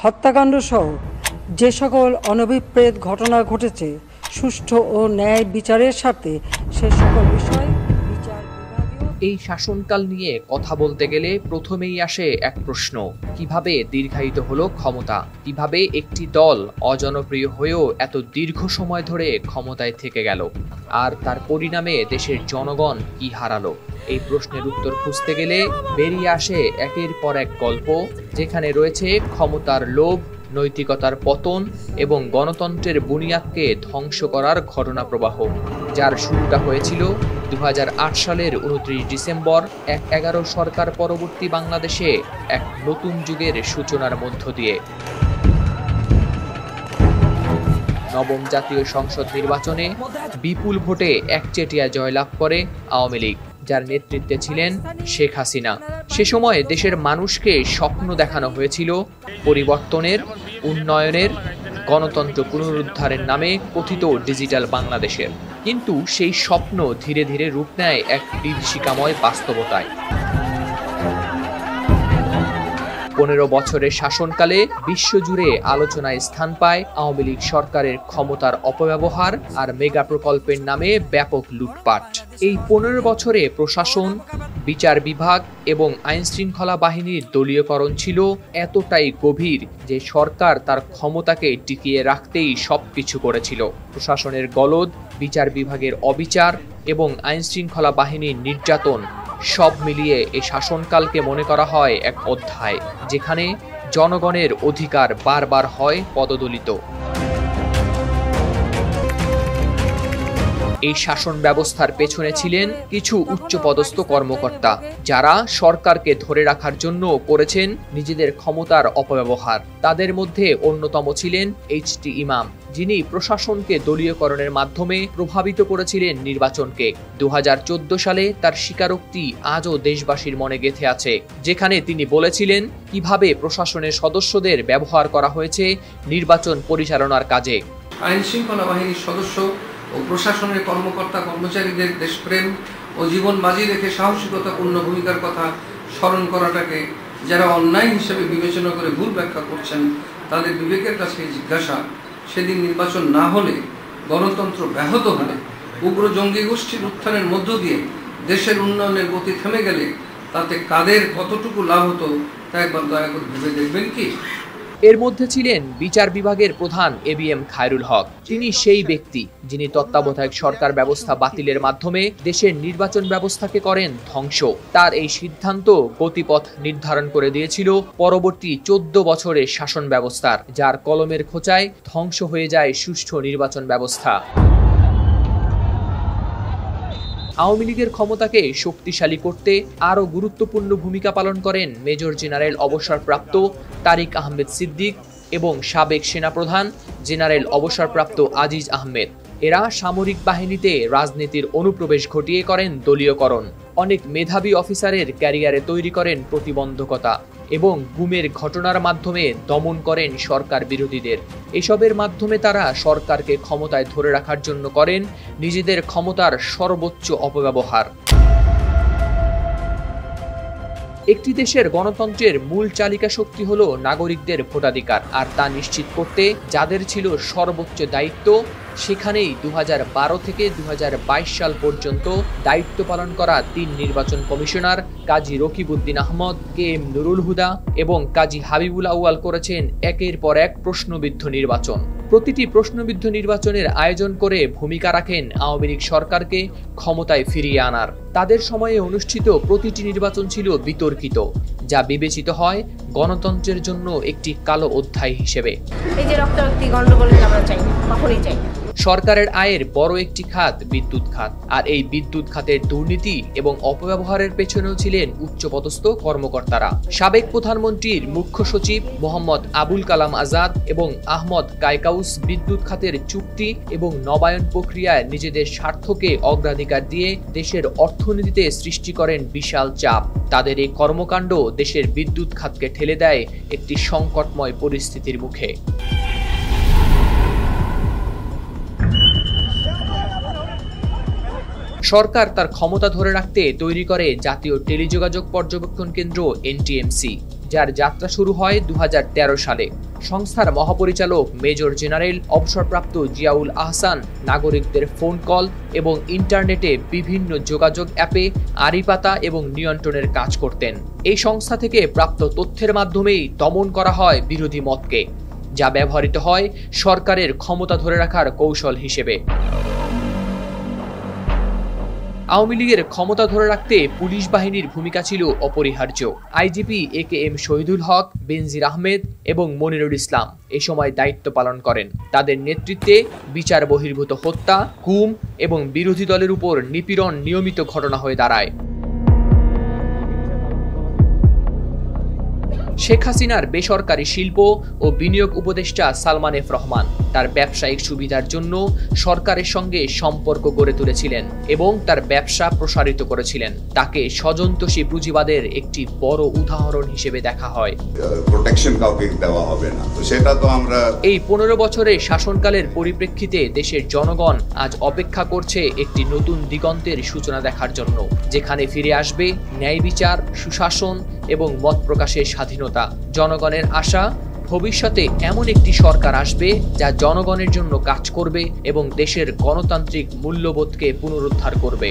হত্যাকাণ্ড সহ যে সকল অনভিপ্রেত ঘটনা ঘটেছে সুষ্ঠু ও ন্যায় বিচারের স্বার্থে সে সকল বিষয় এই শাসনকাল নিয়ে কথা বলতে গেলে প্রথমেই আসে এক প্রশ্ন, কিভাবে দীর্ঘায়িত হলো ক্ষমতা, কিভাবে একটি দল অজনপ্রিয় হয়েও এত দীর্ঘ সময় ধরে ক্ষমতায় থেকে গেল, আর তার পরিণামে দেশের জনগণ কি হারালো। এই প্রশ্নের উত্তর খুঁজতে গেলে বেরিয়ে আসে একের পর এক গল্প, যেখানে রয়েছে ক্ষমতার লোভ, নৈতিকতার পতন এবং গণতন্ত্রের বুনিয়াদকে ধ্বংস করার ঘটনা প্রবাহ, যার শুরুটা হয়েছিল 2008 সালের 29 ডিসেম্বর এক 11 সরকার পরবর্তী বাংলাদেশে এক নতুন যুগের সূচনার মধ্য দিয়ে। নবম জাতীয় সংসদ নির্বাচনে বিপুল ভোটে একচেটিয়া জয়লাভ করে আওয়ামী লীগ, যার নেতৃত্বে ছিলেন শেখ হাসিনা। সে সময় দেশের মানুষকে স্বপ্ন দেখানো হয়েছিল পরিবর্তনের, উন্নয়নের, গণতন্ত্র পুনরুদ্ধারের নামে কথিত ডিজিটাল বাংলাদেশের। কিন্তু সেই স্বপ্ন ধীরে ধীরে রূপ নেয় এক বিভীষিকাময় বাস্তবতায়। 15 বছরের শাসনকালে বিশ্বজুড়ে আলোচনায় স্থান পায় আওয়ামী লীগ সরকারের ক্ষমতার অপব্যবহার আর মেগা প্রকল্পের নামে ব্যাপক লুটপাট। এই 15 বছরে প্রশাসন, বিচার বিভাগ এবং আইন শৃঙ্খলা বাহিনীর দলীয়করণ ছিল এতটাই গভীর যে সরকার তার ক্ষমতাকে টিকিয়ে রাখতেই সবকিছু করেছিল। প্রশাসনের গলদ, বিচার বিভাগের অবিচার এবং আইন শৃঙ্খলা বাহিনীর নির্যাতন সব মিলিয়ে এই শাসনকালকে মনে করা হয় এক অধ্যায়, যেখানে জনগণের অধিকার বারবার হয় পদদলিত। এই শাসন ব্যবস্থার পেছনে ছিলেন কিছু উচ্চপদস্থ কর্মকর্তা, যারা সরকারকে ধরে রাখার জন্য করেছেন নিজেদের ক্ষমতার অপব্যবহার। তাদের মধ্যে অন্যতম ছিলেন এইচ.টি. ইমাম, যিনি প্রশাসনকে দলীয়করণের মাধ্যমে প্রভাবিত করেছিলেন নির্বাচনকে। 2014 সালে তার স্বীকারোক্তি আজও দেশবাসীর মনে গেঁথে আছে, যেখানে তিনি বলেছিলেন কিভাবে প্রশাসনের সদস্যদের ব্যবহার করা হয়েছে নির্বাচন পরিচালনার কাজে। আইন শৃঙ্খলা বাহিনীর সদস্য ও প্রশাসনের কর্মকর্তা কর্মচারীদের দেশপ্রেম ও জীবন বাজি রেখে সাহসিকতাপূর্ণ ভূমিকার কথা স্মরণ করাটাকে যারা অন্যায় হিসেবে বিবেচনা করে ভুল ব্যাখ্যা করছেন, তাদের বিবেকের কাছে জিজ্ঞাসা, সেদিন নির্বাচন না হলে, গণতন্ত্র ব্যাহত হলে, উগ্র জঙ্গি গোষ্ঠীর উত্থানের মধ্য দিয়ে দেশের উন্নয়নের গতি থেমে গেলে তাতে কাদের কতটুকু লাভ হতো তা একবার দয়া করে ভেবে দেখবেন কি? এর মধ্যে ছিলেন বিচার বিভাগের প্রধান এবিএম খায়রুল হক। তিনি সেই ব্যক্তি যিনি তত্ত্বাবধায়ক সরকার ব্যবস্থা বাতিলের মাধ্যমে দেশের নির্বাচন ব্যবস্থাকে করেন ধ্বংস। তার এই সিদ্ধান্ত গতিপথ নির্ধারণ করে দিয়েছিল পরবর্তী 14 বছরের শাসন ব্যবস্থার, যার কলমের খোঁচায় ধ্বংস হয়ে যায় সুষ্ঠু নির্বাচন ব্যবস্থা। আওয়ামী লীগের ক্ষমতাকে শক্তিশালী করতে আরও গুরুত্বপূর্ণ ভূমিকা পালন করেন মেজর জেনারেল অবসরপ্রাপ্ত তারিক আহমেদ সিদ্দিক এবং সাবেক সেনাপ্রধান জেনারেল অবসরপ্রাপ্ত আজিজ আহমেদ। এরা সামরিক বাহিনীতে রাজনীতির অনুপ্রবেশ ঘটিয়ে করেন দলীয়করণ, অনেক মেধাবী অফিসারের ক্যারিয়ারে তৈরি করেন প্রতিবন্ধকতা এবং গুমের ঘটনার মাধ্যমে দমন করেন সরকার বিরোধীদের। এসবের মাধ্যমে তারা সরকারকে ক্ষমতায় ধরে রাখার জন্য করেন নিজেদের ক্ষমতার সর্বোচ্চ অপব্যবহার। একটি দেশের গণতন্ত্রের মূল চালিকা শক্তি হলো নাগরিকদের ভোটাধিকার, আর তা নিশ্চিত করতে যাদের ছিল সর্বোচ্চ দায়িত্ব, সেখানেই 2012 থেকে 2022 সাল পর্যন্ত দায়িত্ব পালন করা 3 নির্বাচন কমিশনার কাজী রকিবউদ্দিন আহমদ, কে.এম. নুরুল হুদা এবং কাজী হাবিবুল আউয়াল করেছেন একের পর এক প্রশ্নবিদ্ধ নির্বাচন। প্রতিটি প্রশ্নবিদ্ধ নির্বাচনের আয়োজন করে ভূমিকা রাখেন আওয়ামী লীগ সরকারকে ক্ষমতায় ফিরিয়ে আনার। তাদের সময়ে অনুষ্ঠিত প্রতিটি নির্বাচন ছিল বিতর্কিত, যা বিবেচিত হয় গণতন্ত্রের জন্য একটি কালো অধ্যায় হিসেবে। এই যে রক্তারক্তি গন্ডগোল আমরা চাই না, কখনোই চাই না। সরকারের আয়ের বড় একটি খাত বিদ্যুৎ খাত, আর এই বিদ্যুৎ খাতের দুর্নীতি এবং অপব্যবহারের পেছনেও ছিলেন উচ্চপদস্থ কর্মকর্তারা। সাবেক প্রধানমন্ত্রীর মুখ্য সচিব মোহাম্মদ আবুল কালাম আজাদ এবং আহমদ কায়কাউস বিদ্যুৎ খাতের চুক্তি এবং নবায়ন প্রক্রিয়ায় নিজেদের স্বার্থকে অগ্রাধিকার দিয়ে দেশের অর্থনীতিতে সৃষ্টি করেন বিশাল চাপ। তাদের এই কর্মকাণ্ড দেশের বিদ্যুৎ খাতকে ঠেলে দেয় একটি সংকটময় পরিস্থিতির মুখে। সরকার তার ক্ষমতা ধরে রাখতে তৈরি করে জাতীয় টেলিযোগাযোগ পর্যবেক্ষণ কেন্দ্র NTMC, যার যাত্রা শুরু হয় 2013 সালে। সংস্থার মহাপরিচালক মেজর জেনারেল অবসরপ্রাপ্ত জিয়াউল আহসান নাগরিকদের ফোন কল এবং ইন্টারনেটে বিভিন্ন যোগাযোগ অ্যাপে আড়িপাতা এবং নিয়ন্ত্রণের কাজ করতেন। এই সংস্থা থেকে প্রাপ্ত তথ্যের মাধ্যমেই দমন করা হয় বিরোধী মতকে, যা ব্যবহৃত হয় সরকারের ক্ষমতা ধরে রাখার কৌশল হিসেবে। আওয়ামী লীগের ক্ষমতা ধরে রাখতে পুলিশ বাহিনীর ভূমিকা ছিল অপরিহার্য। আইজিপি AKM শহীদুল হক, বেনজির আহমেদ এবং মনিরুল ইসলাম এ সময় দায়িত্ব পালন করেন। তাদের নেতৃত্বে বিচার বহির্ভূত হত্যা, গুম এবং বিরোধী দলের উপর নিপীড়ন নিয়মিত ঘটনা হয়ে দাঁড়ায়। শেখ হাসিনার বেসরকারি শিল্প ও বিনিয়োগ উপদেষ্টা সালমান এফ রহমান তার ব্যবসায়িক সুবিধার জন্য সরকারের সঙ্গে সম্পর্ক গড়ে তুলেছিলেন এবং তার ব্যবসা প্রসারিত করেছিলেন। তাকে স্বজনতোষী পুঁজিবাদের একটি বড় উদাহরণ হিসেবে দেখা হয়। প্রোটেকশন কাউকে দেওয়া হবে না, তো সেটা তো আমরা এই 15 বছরের শাসনকালের পরিপ্রেক্ষিতে দেশের জনগণ আজ অপেক্ষা করছে একটি নতুন দিগন্তের সূচনা দেখার জন্য, যেখানে ফিরে আসবে ন্যায় বিচার, সুশাসন এবং মত প্রকাশের স্বাধীনতা। জনগণের আশা, ভবিষ্যতে এমন একটি সরকার আসবে যা জনগণের জন্য কাজ করবে এবং দেশের গণতান্ত্রিক মূল্যবোধকে পুনরুদ্ধার করবে।